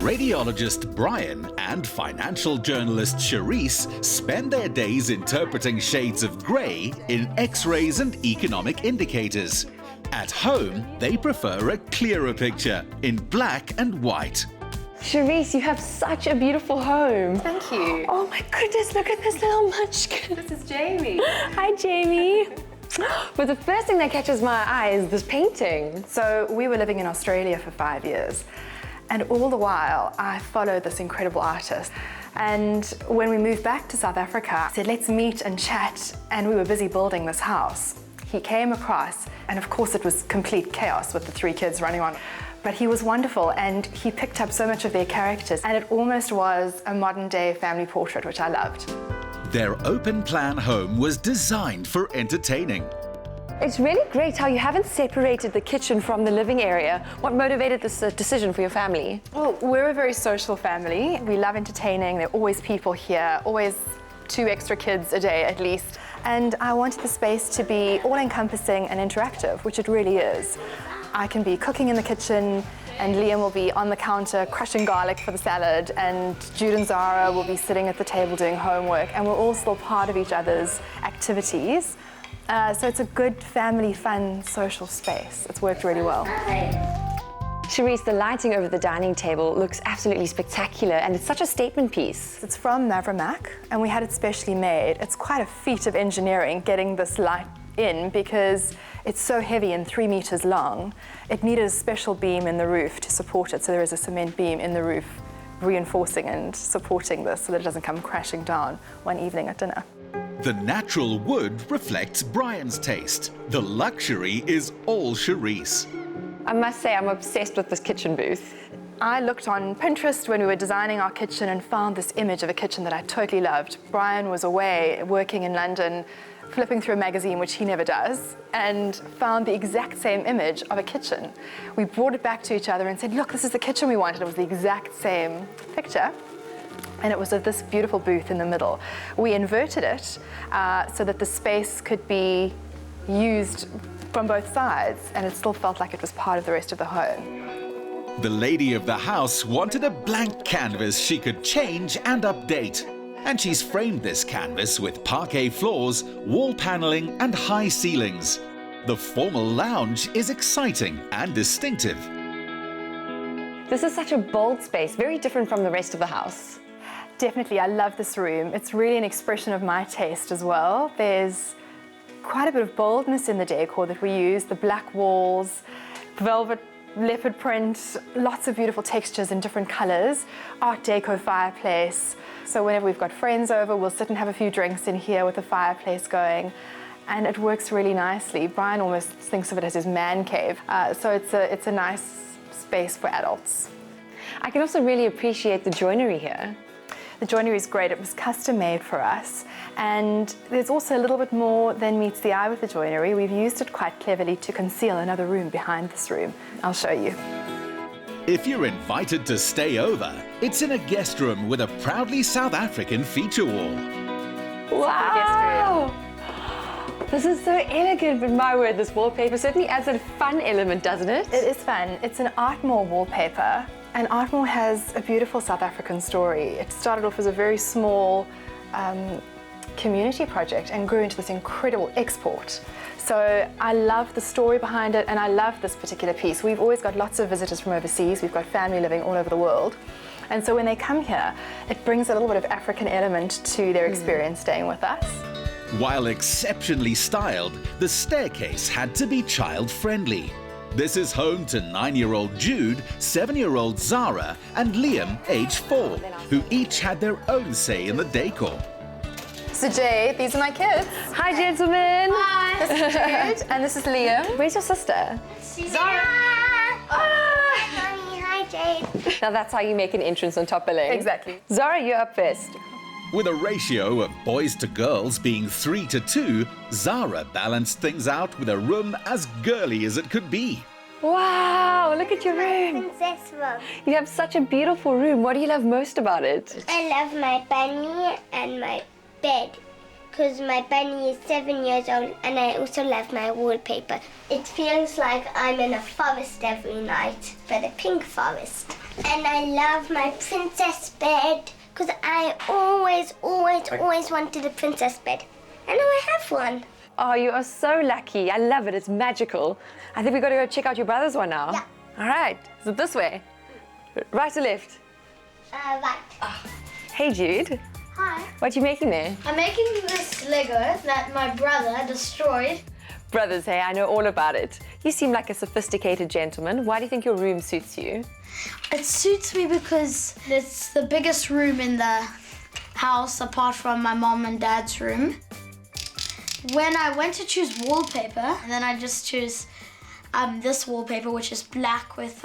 Radiologist Bryan and financial journalist Cherisse spend their days interpreting shades of grey in X-rays and economic indicators. At home, they prefer a clearer picture in black and white. Cherisse, you have such a beautiful home. Thank you. Oh my goodness, look at this little munchkin. This is Jamie. Hi, Jamie. But the first thing that catches my eye is this painting. So we were living in Australia for 5 years, and all the while I followed this incredible artist. And when we moved back to South Africa, I said, let's meet and chat, and we were busy building this house. He came across, and of course it was complete chaos with the 3 kids running on. But he was wonderful, and he picked up so much of their characters, and it almost was a modern-day family portrait, which I loved. Their open-plan home was designed for entertaining. It's really great how you haven't separated the kitchen from the living area. What motivated this decision for your family? Well, we're a very social family. We love entertaining. There are always people here, always 2 extra kids a day at least. And I wanted the space to be all-encompassing and interactive, which it really is. I can be cooking in the kitchen, and Liam will be on the counter crushing garlic for the salad, and Jude and Zara will be sitting at the table doing homework, and we're all still part of each other's activities. So it's a good family, fun, social space. It's worked really well. Cherisse, the lighting over the dining table looks absolutely spectacular, and it's such a statement piece. It's from Mac, and we had it specially made. It's quite a feat of engineering getting this light in because it's so heavy and 3 meters long. It needed a special beam in the roof to support it, so there is a cement beam in the roof reinforcing and supporting this so that it doesn't come crashing down one evening at dinner. The natural wood reflects Bryan's taste. The luxury is all Cherisse. I must say, I'm obsessed with this kitchen booth. I looked on Pinterest when we were designing our kitchen and found this image of a kitchen that I totally loved. Bryan was away working in London, flipping through a magazine, which he never does, and found the exact same image of a kitchen. We brought it back to each other and said, look, this is the kitchen we wanted. It was the exact same picture, and it was of this beautiful booth in the middle. We inverted it so that the space could be used from both sides, and it still felt like it was part of the rest of the home. The lady of the house wanted a blank canvas she could change and update. And she's framed this canvas with parquet floors, wall paneling, and high ceilings. The formal lounge is exciting and distinctive. This is such a bold space, very different from the rest of the house. Definitely, I love this room. It's really an expression of my taste as well. There's quite a bit of boldness in the decor that we use, the black walls, velvet leopard print, lots of beautiful textures in different colors, Art Deco fireplace. So whenever we've got friends over, we'll sit and have a few drinks in here with the fireplace going, and it works really nicely. Bryan almost thinks of it as his man cave, so it's a nice space for adults. I can also really appreciate the joinery here. The joinery is great. It was custom made for us, and there's also a little bit more than meets the eye with the joinery. We've used it quite cleverly to conceal another room behind this room. I'll show you. If you're invited to stay over, it's in a guest room with a proudly South African feature wall. Wow! This is so elegant, but my word, this wallpaper certainly adds a fun element, doesn't it? It is fun. It's an Artmore wallpaper, and Artmore has a beautiful South African story. It started off as a very small community project and grew into this incredible export. So I love the story behind it, and I love this particular piece. We've always got lots of visitors from overseas. We've got family living all over the world. And so when they come here, it brings a little bit of African element to their experience staying with us. While exceptionally styled, the staircase had to be child-friendly. This is home to 9-year-old Jude, 7-year-old Zara, and Liam, age 4, who each had their own say in the decor. So Jade, these are my kids. Hi, gentlemen. Hi. This is Jude, and this is Liam. Where's your sister? Zara. Hi, Jade. Now that's how you make an entrance on top billing. Exactly. Zara, you're up first. With a ratio of boys to girls being 3 to 2, Zara balanced things out with a room as girly as it could be. Wow, look at your room. Princess room. You have such a beautiful room. What do you love most about it? I love my bunny and my bed, because my bunny is 7 years old, and I also love my wallpaper. It feels like I'm in a forest every night, but a pink forest. And I love my princess bed because I always wanted a princess bed. And now I have one. Oh, you are so lucky. I love it. It's magical. I think we've got to go check out your brother's one now. Yeah. All right. Is it this way? Right or left? Right. Hey, Jude. Hi. What are you making there? I'm making this Lego that my brother destroyed. Brothers, hey, I know all about it. You seem like a sophisticated gentleman. Why do you think your room suits you? It suits me because it's the biggest room in the house apart from my mom and dad's room. When I went to choose wallpaper, and then I just choose this wallpaper, which is black with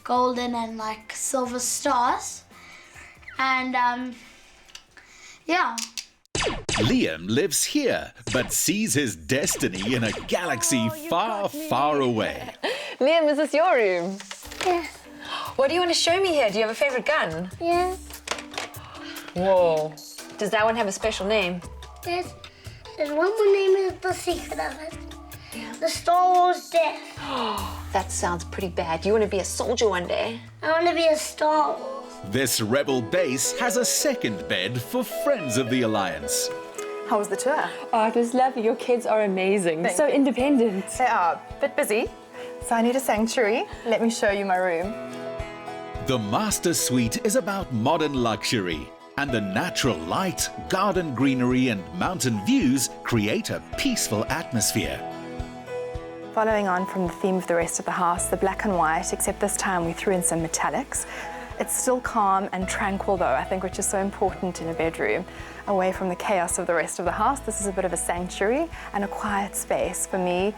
golden and like silver stars. And yeah. Liam lives here, but sees his destiny in a galaxy far, far away. Liam, is this your room? Yeah. What do you want to show me here? Do you have a favorite gun? Yeah. Whoa. Does that one have a special name? There's one more name is the secret of it. The Star Wars Death. That sounds pretty bad. You want to be a soldier one day? I want to be a Star Wars. This rebel base has a second bed for friends of the Alliance. How was the tour? Oh, it was lovely. Your kids are amazing. Thank so you. independent. They are a bit busy, so I need a sanctuary. Let me show you my room. The master suite is about modern luxury, and the natural light, garden greenery and mountain views create a peaceful atmosphere. Following on from the theme of the rest of the house, the black and white, except this time we threw in some metallics. It's still calm and tranquil though, I think, which is so important in a bedroom. Away from the chaos of the rest of the house, this is a bit of a sanctuary and a quiet space for me.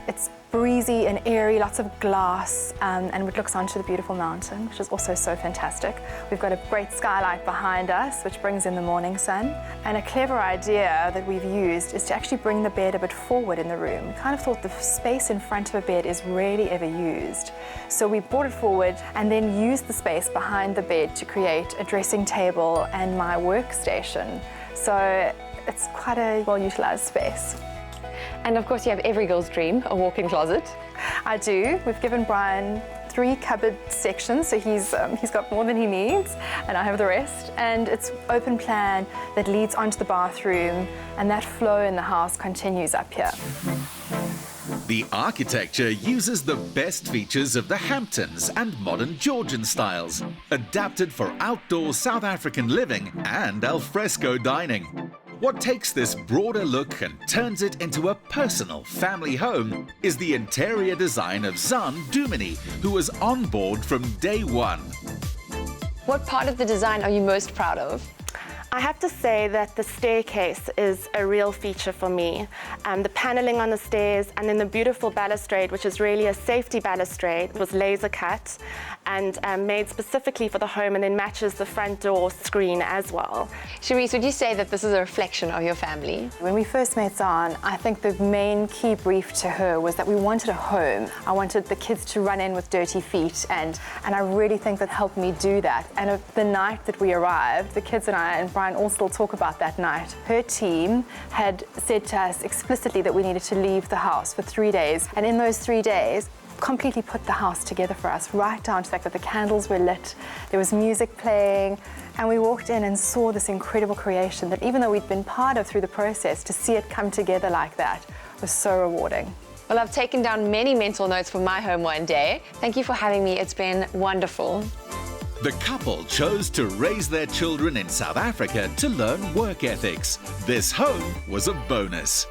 It's breezy and airy, lots of glass, and it looks onto the beautiful mountain, which is also so fantastic. We've got a great skylight behind us, which brings in the morning sun. And a clever idea that we've used is to actually bring the bed a bit forward in the room. We kind of thought the space in front of a bed is rarely ever used. So we brought it forward and then used the space behind the bed to create a dressing table and my workstation. So it's quite a well-utilized space. And of course, you have every girl's dream, a walk-in closet. I do. We've given Bryan 3 cupboard sections, so he's got more than he needs, and I have the rest. And it's open plan that leads onto the bathroom, and that flow in the house continues up here. The architecture uses the best features of the Hamptons and modern Georgian styles, adapted for outdoor South African living and alfresco dining. What takes this broader look and turns it into a personal family home is the interior design of Zan Dumini, who was on board from day one. What part of the design are you most proud of? I have to say that the staircase is a real feature for me. The paneling on the stairs and then the beautiful balustrade, which is really a safety balustrade, was laser cut and made specifically for the home and then matches the front door screen as well. Cherisse, would you say that this is a reflection of your family? When we first met Zan, I think the main key brief to her was that we wanted a home. I wanted the kids to run in with dirty feet, and I really think that helped me do that. And the night that we arrived, the kids and I and Bryan all still talk about that night. Her team had said to us explicitly that we needed to leave the house for 3 days, and in those 3 days, completely put the house together for us, right down to the fact that the candles were lit, there was music playing, and we walked in and saw this incredible creation that even though we'd been part of through the process, to see it come together like that was so rewarding. Well, I've taken down many mental notes for my home one day. Thank you for having me. It's been wonderful. The couple chose to raise their children in South Africa to learn work ethics. This home was a bonus.